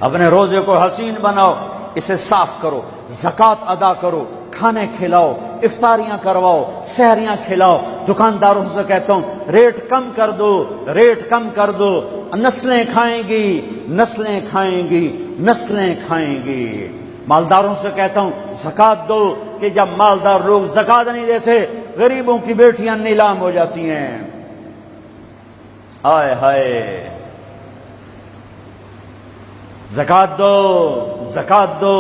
اپنے روزے کو حسین بناؤ، اسے صاف کرو، زکوٰۃ ادا کرو، کھانے کھلاؤ، افطاریاں کرواؤ، سحریاں کھلاؤ۔ دکانداروں سے کہتا ہوں ریٹ کم کر دو، ریٹ کم کر دو، نسلیں کھائیں گی، نسلیں کھائیں گی، نسلیں کھائیں گی۔ مالداروں سے کہتا ہوں زکوٰۃ دو، کہ جب مالدار لوگ زکوٰۃ نہیں دیتے غریبوں کی بیٹیاں نیلام ہو جاتی ہیں۔ ہائے ہائے، زکوٰۃ دو، زکوٰۃ دو،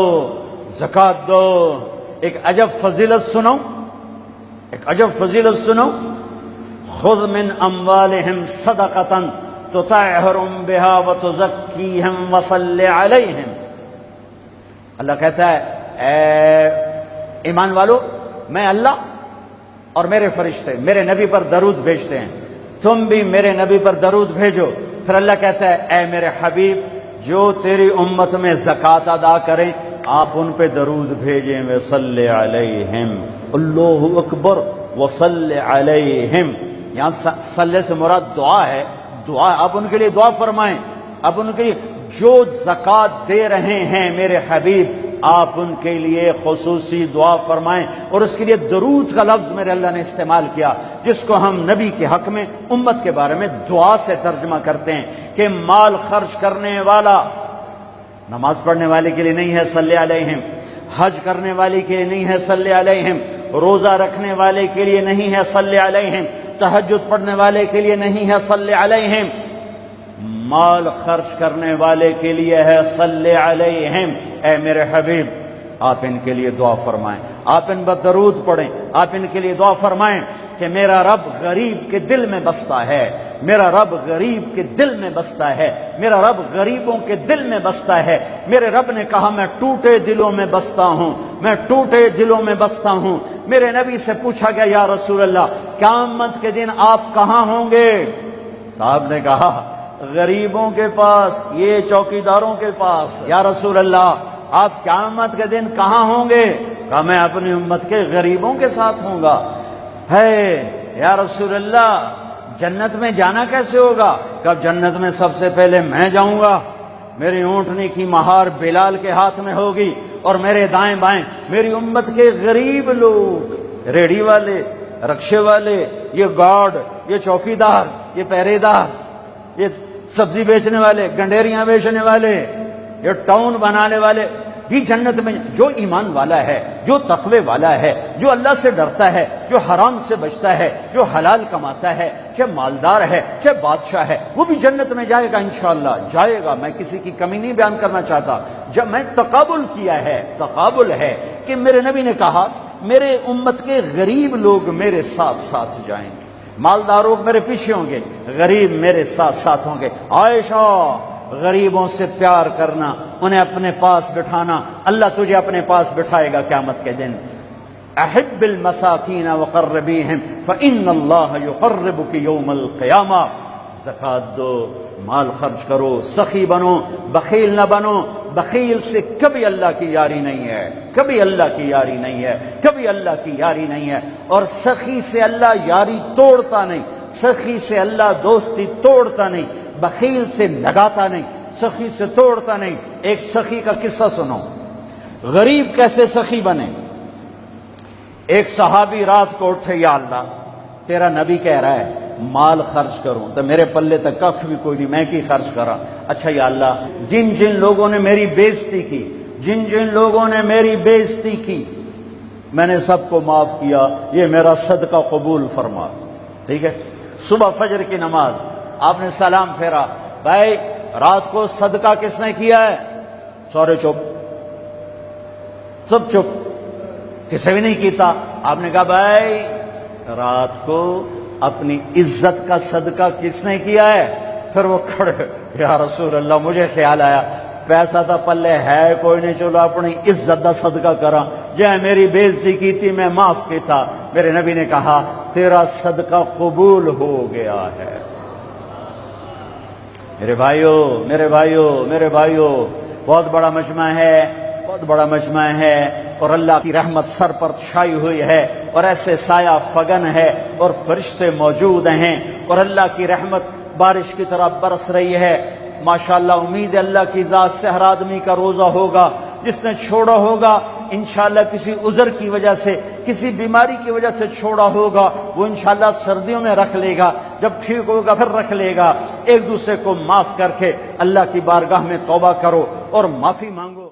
زکوٰۃ دو۔ ایک عجب فضیلت سنو، ایک عجب فضیلت سنو، خذ من اموالہم صدقۃ تطہرہم بہا وتزکیہم وصلی علیہم۔ اللہ کہتا ہے اے ایمان والو، میں اللہ اور میرے فرشتے میرے نبی پر درود بھیجتے ہیں، تم بھی میرے نبی پر درود بھیجو۔ پھر اللہ کہتا ہے اے میرے حبیب، جو تیری امت میں زکوٰۃ ادا کریں آپ ان پہ درود بھیجیں، وصلی علیہم، اللہ اکبر، وصلی علیہم۔ یہاں صلی سے مراد دعا ہے، دعا آپ ان کے لیے دعا فرمائیں، آپ ان کے لیے جو زکوٰۃ دے رہے ہیں میرے حبیب آپ ان کے لیے خصوصی دعا فرمائیں۔ اور اس کے لیے درود کا لفظ میرے اللہ نے استعمال کیا، جس کو ہم نبی کے حق میں امت کے بارے میں دعا سے ترجمہ کرتے ہیں، کہ مال خرچ کرنے والا نماز پڑھنے والے کے لیے نہیں ہے صلی علیہم، حج کرنے والے کے لیے نہیں ہے صلی علیہم، روزہ رکھنے والے کے لیے نہیں ہے صلی علیہم، تہجد پڑھنے والے کے لیے نہیں ہے صلی علیہم، مال خرچ کرنے والے کے لیے ہے صلی علیہم۔ اے میرے حبیب آپ ان کے لیے دعا فرمائیں، آپ ان پر درود پڑھیں، آپ ان کے لیے دعا فرمائیں کہ میرا رب غریب کے دل میں بستا ہے، میرا رب غریب کے دل میں بستا ہے، میرا رب غریبوں کے دل میں بستا ہے۔ میرے رب نے کہا میں ٹوٹے دلوں میں بستا ہوں، میں ٹوٹے دلوں میں بستا ہوں۔ میرے نبی سے پوچھا گیا یا رسول اللہ قیامت کے دن آپ کہاں ہوں گے؟ تو آپ نے کہا غریبوں کے پاس، یہ چوکیداروں کے پاس۔ یا رسول اللہ آپ قیامت کے دن کہاں ہوں گے؟ کہا میں اپنی امت کے غریبوں کے ساتھ ہوں گا۔ ہے یا رسول اللہ جنت میں جانا کیسے ہوگا؟ کہ جنت میں سب سے پہلے میں جاؤں گا، میری اونٹنی کی مہار بلال کے ہاتھ میں ہوگی، اور میرے دائیں بائیں میری امت کے غریب لوگ، ریڑھی والے، رکشے والے، یہ گارڈ، یہ چوکیدار، یہ پہرے دار، یہ سبزی بیچنے والے، گنڈیریاں بیچنے والے، یہ ٹاؤن بنانے والے بھی جنت میں۔ جو ایمان والا ہے، جو تقوی والا ہے، جو اللہ سے ڈرتا ہے، جو حرام سے بچتا ہے، جو حلال کماتا ہے، چاہے مالدار ہے چاہے بادشاہ ہے، وہ بھی جنت میں جائے گا انشاءاللہ، جائے گا۔ میں کسی کی کمی نہیں بیان کرنا چاہتا، جب میں تقابل کیا ہے، تقابل ہے کہ میرے نبی نے کہا میرے امت کے غریب لوگ میرے ساتھ ساتھ جائیں گے، مالدار لوگ میرے پیچھے ہوں گے، غریب میرے ساتھ ساتھ ہوں گے۔ عائشہ غریبوں سے پیار کرنا، انہیں اپنے پاس بٹھانا، اللہ تجھے اپنے پاس بٹھائے گا قیامت کے دن۔ احب المساکین وقربیہم فإن اللہ یقربک یوم القیامہ۔ زکوٰۃ دو، مال خرچ کرو، سخی بنو، بخیل نہ بنو۔ بخیل سے کبھی اللہ کی یاری نہیں ہے، کبھی اللہ کی یاری نہیں ہے، کبھی اللہ کی یاری نہیں ہے۔ اور سخی سے اللہ یاری توڑتا نہیں، سخی سے اللہ دوستی توڑتا نہیں، بخیل سے لگاتا نہیں، سخی سے توڑتا نہیں۔ ایک سخی کا قصہ سنو، غریب کیسے سخی بنے۔ ایک صحابی رات کو اٹھے، یا اللہ تیرا نبی کہہ رہا ہے مال خرچ کروں تو میرے پلے تک ککھ بھی کوئی نہیں، میں کی خرچ کرا۔ اچھا یا اللہ جن جن لوگوں نے میری بےزتی کی، جن جن لوگوں نے میری بےزتی کی، میں نے سب کو معاف کیا، یہ میرا صدقہ قبول فرما۔ ٹھیک ہے، صبح فجر کی نماز آپ نے سلام پھیرا، بھائی رات کو صدقہ کس نے کیا ہے؟ سورے چپ، سب چپ، کسی بھی نہیں کیتا۔ آپ نے کہا بھائی رات کو اپنی عزت کا صدقہ کس نے کیا ہے؟ پھر وہ کھڑے، یا رسول اللہ مجھے خیال آیا پیسہ تھا پلے ہے کوئی نہیں، چلو اپنی عزت دا صدقہ کرا، جے میری بےزتی کی تھی میں معاف کیتا۔ میرے نبی نے کہا تیرا صدقہ قبول ہو گیا ہے۔ میرے بھائیو، میرے بھائیو، میرے بھائیو، بہت بڑا مجمع ہے، بہت بڑا مجمع ہے، اور اللہ کی رحمت سر پر چھائی ہوئی ہے، اور ایسے سایہ فگن ہے، اور فرشتے موجود ہیں، اور اللہ کی رحمت بارش کی طرح برس رہی ہے۔ ماشاءاللہ امید ہے اللہ کی ذات سے ہر آدمی کا روزہ ہوگا، جس نے چھوڑا ہوگا انشاءاللہ کسی عذر کی وجہ سے، کسی بیماری کی وجہ سے چھوڑا ہوگا، وہ انشاءاللہ سردیوں میں رکھ لے گا، جب ٹھیک ہوگا پھر رکھ لے گا۔ ایک دوسرے کو معاف کر کے اللہ کی بارگاہ میں توبہ کرو اور معافی مانگو۔